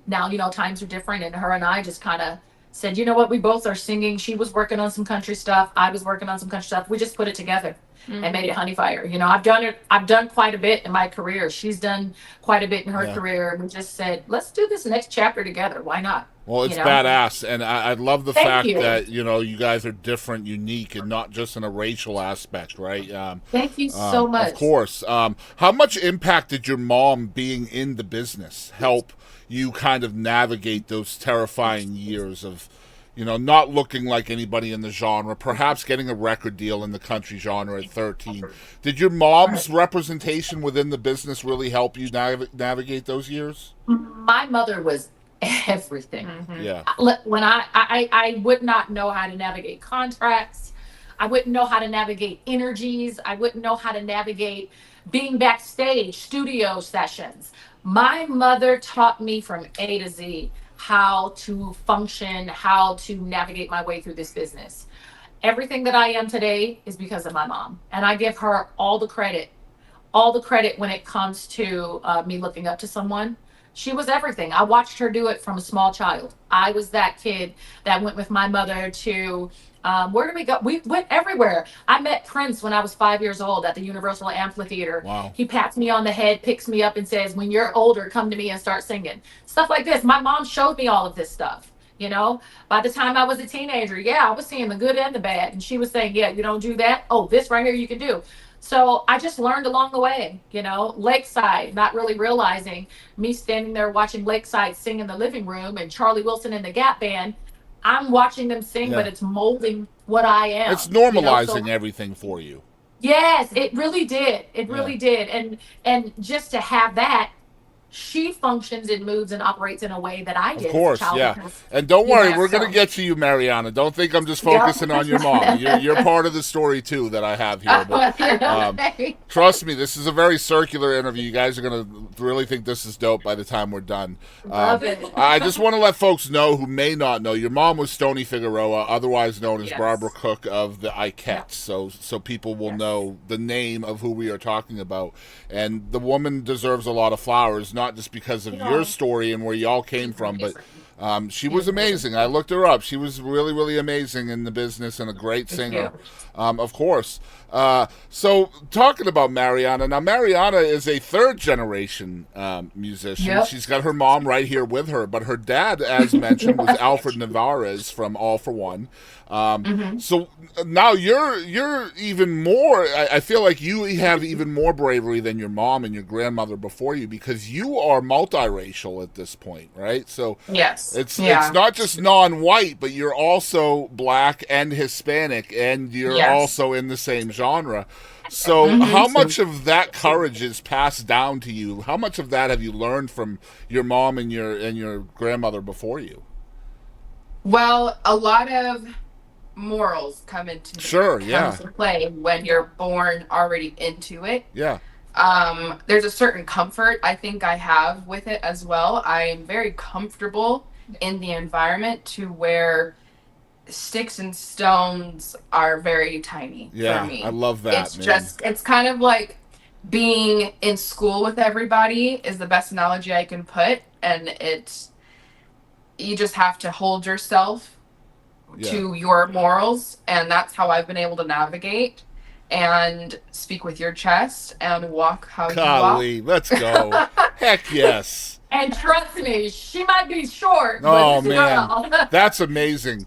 now, times are different, and her and I just kind of said, you know what, we both are singing. She was working on some country stuff. I was working on some country stuff. We just put it together and made it HuneyFire. I've done it. I've done quite a bit in my career. She's done quite a bit in her Yeah. career. And we just said, let's do this next chapter together. Why not? Well, You it's know? badass, and I love the Thank fact you. that you guys are different, unique, and not just in a racial aspect, right? Thank you so Of much. course. How much impact did your mom being in the business help you kind of navigate those terrifying years of, not looking like anybody in the genre, perhaps getting a record deal in the country genre at 13? Did your mom's representation within the business really help you navigate those years? My mother was everything. Yeah. When I would not know how to navigate contracts. I wouldn't know how to navigate energies. I wouldn't know how to navigate being backstage, studio sessions. My mother taught me from A to Z how to function, how to navigate my way through this business. Everything that I am today is because of my mom. And I give her all the credit when it comes to me looking up to someone. She was everything. I watched her do it from a small child. I was that kid that went with my mother to where did we go? We went everywhere. I met Prince when I was 5 years old at the Universal Amphitheater. Wow. He pats me on the head, picks me up, and says, "When you're older, come to me and start singing." Stuff like this. My mom showed me all of this stuff. By the time I was a teenager, yeah, I was seeing the good and the bad. And she was saying, yeah, you don't do that. Oh, this right here you can do. So I just learned along the way, Lakeside, not really realizing me standing there watching Lakeside sing in the living room and Charlie Wilson and the Gap Band. I'm watching them sing, but Yeah. it's molding what I It's So normalizing everything for you. yes, it really did. It Yeah. really did. And just to have that, she functions and moves and operates in a way that I Of did as a course, child yeah. because, And don't worry, we're going to so get to you, Mariana. Don't think I'm just focusing on your mom. yeah. You're part of the story, too, that I have here. But um, trust me, this is a very circular interview. You guys are going to really think this is dope by the time we're done. Love it. I just want to let folks know who may not know. Your mom was Stoneye Figueroa, otherwise known as Barbara Yes. Cook of the Yeah. Ikettes. So people will Yes. know the name of who we are talking about. And the woman deserves a lot of flowers, not just because of your story and where y'all came She's from, but amazing. she She's was amazing. amazing. I looked her up. She was really, really amazing in the business and a great Thank singer, you. of course. So, talking about Mariana, now Mariana is a third generation musician. Yep. She's got her mom right here with her, but her dad, as mentioned, was Alfred Navarez from All for One. Hmm. So now you're even more. I feel like you have even more bravery than your mom and your grandmother before you because you are multiracial at this point, right? So Yes. it's Yeah. not just non-white, but you're also black and Hispanic, and you're Yes. also in the same genre. So how Hmm. much of that courage is passed down to you? How much of that have you learned from your mom and your grandmother before you? Well, a lot of morals come into Sure, comes yeah, to play when you're born already into it. yeah, There's a certain comfort I think I have with it as well. I'm very comfortable in the environment to where sticks and stones are very tiny for yeah. I me. love that, It's man. just, it's kind of like being in school with everybody is the best analogy I can put. And it's, you just have to hold yourself Yeah. to your morals. And that's how I've been able to navigate and speak with your chest and walk how you walk. Golly, let's go. Heck yes. And trust me, she might be short, but Oh this man, girl. that's amazing.